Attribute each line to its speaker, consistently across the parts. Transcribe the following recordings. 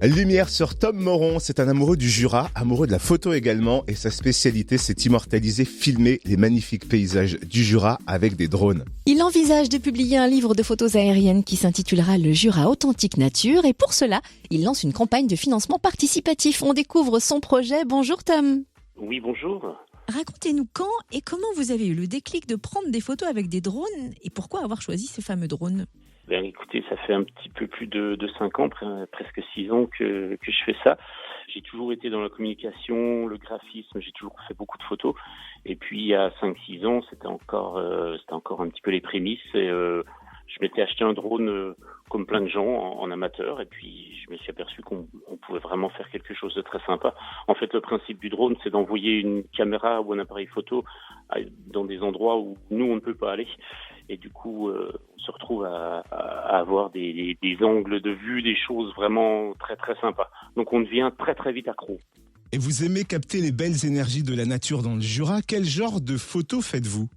Speaker 1: Lumière sur Tom Moron, c'est un amoureux du Jura, amoureux de la photo également, et sa spécialité c'est immortaliser, filmer les magnifiques paysages du Jura avec des drones.
Speaker 2: Il envisage de publier un livre de photos aériennes qui s'intitulera Le Jura authentique nature, et pour cela, il lance une campagne de financement participatif. On découvre son projet. Bonjour Tom.
Speaker 3: Oui, bonjour.
Speaker 2: Racontez-nous quand et comment vous avez eu le déclic de prendre des photos avec des drones et pourquoi avoir choisi ces fameux drones?
Speaker 3: Écoutez, ça fait un petit peu plus de 5 ans, presque 6 ans que je fais ça. J'ai toujours été dans la communication, le graphisme, j'ai toujours fait beaucoup de photos. Et puis il y a 5-6 ans, c'était encore un petit peu les prémices. Et je m'étais acheté un drone comme plein de gens en amateur. Et puis je me suis aperçu qu'on pouvait vraiment faire quelque chose de très sympa. En fait, le principe du drone, c'est d'envoyer une caméra ou un appareil photo dans des endroits où nous, on ne peut pas aller. Et du coup, on se retrouve à avoir des angles de vue, des choses vraiment très très sympas. Donc on devient très très vite accro.
Speaker 1: Et vous aimez capter les belles énergies de la nature dans le Jura. Quel genre de photos faites-vous ?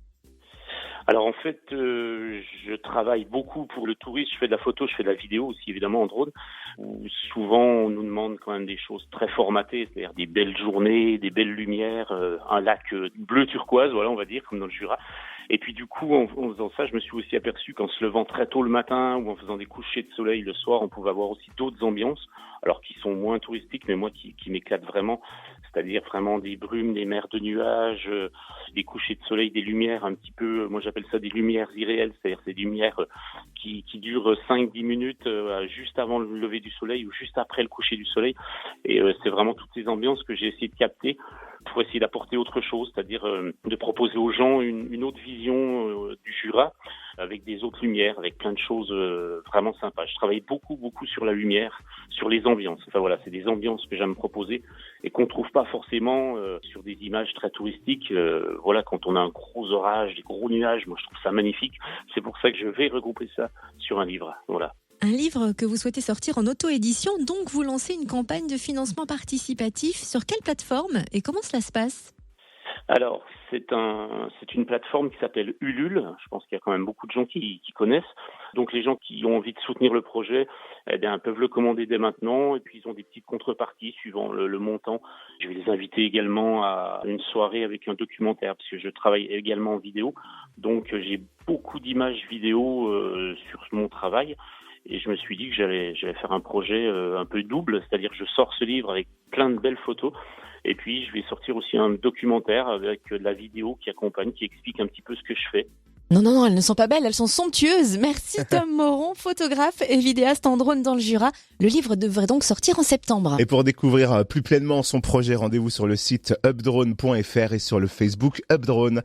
Speaker 3: Alors en fait, je travaille beaucoup pour le tourisme. Je fais de la photo, je fais de la vidéo aussi évidemment en drone. Où souvent on nous demande quand même des choses très formatées, c'est-à-dire des belles journées, des belles lumières, un lac bleu turquoise, voilà on va dire comme dans le Jura. Et puis du coup, en faisant ça, je me suis aussi aperçu qu'en se levant très tôt le matin ou en faisant des couchers de soleil le soir, on pouvait avoir aussi d'autres ambiances, alors qui sont moins touristiques, mais moi qui m'éclatent vraiment, c'est-à-dire vraiment des brumes, des mers de nuages, des couchers de soleil, des lumières un petit peu, moi j'appelle ça des lumières irréelles, c'est-à-dire ces lumières qui durent 5-10 minutes juste avant le lever du soleil ou juste après le coucher du soleil. Et c'est vraiment toutes ces ambiances que j'ai essayé de capter pour essayer d'apporter autre chose, c'est-à-dire de proposer aux gens une autre vision du Jura avec des autres lumières, avec plein de choses vraiment sympas. Je travaille beaucoup sur la lumière, sur les ambiances. Enfin voilà, c'est des ambiances que j'aime proposer et qu'on trouve pas forcément sur des images très touristiques. Voilà, quand on a un gros orage, des gros nuages, moi je trouve ça magnifique. C'est pour ça que je vais regrouper ça sur un livre. Voilà.
Speaker 2: Un livre que vous souhaitez sortir en auto-édition, donc vous lancez une campagne de financement participatif. Sur quelle plateforme et comment cela se passe ?
Speaker 3: Alors, c'est une plateforme qui s'appelle Ulule. Je pense qu'il y a quand même beaucoup de gens qui connaissent. Donc, les gens qui ont envie de soutenir le projet, peuvent le commander dès maintenant. Et puis, ils ont des petites contreparties suivant le montant. Je vais les inviter également à une soirée avec un documentaire, parce que je travaille également en vidéo. Donc, j'ai beaucoup d'images vidéo sur mon travail. Et je me suis dit que j'allais faire un projet un peu double, c'est-à-dire que je sors ce livre avec plein de belles photos. Et puis, je vais sortir aussi un documentaire avec de la vidéo qui accompagne, qui explique un petit peu ce que je fais.
Speaker 2: Non, elles ne sont pas belles, elles sont somptueuses. Merci Tom Moron, photographe et vidéaste en drone dans le Jura. Le livre devrait donc sortir en septembre.
Speaker 1: Et pour découvrir plus pleinement son projet, rendez-vous sur le site updrone.fr et sur le Facebook Updrone.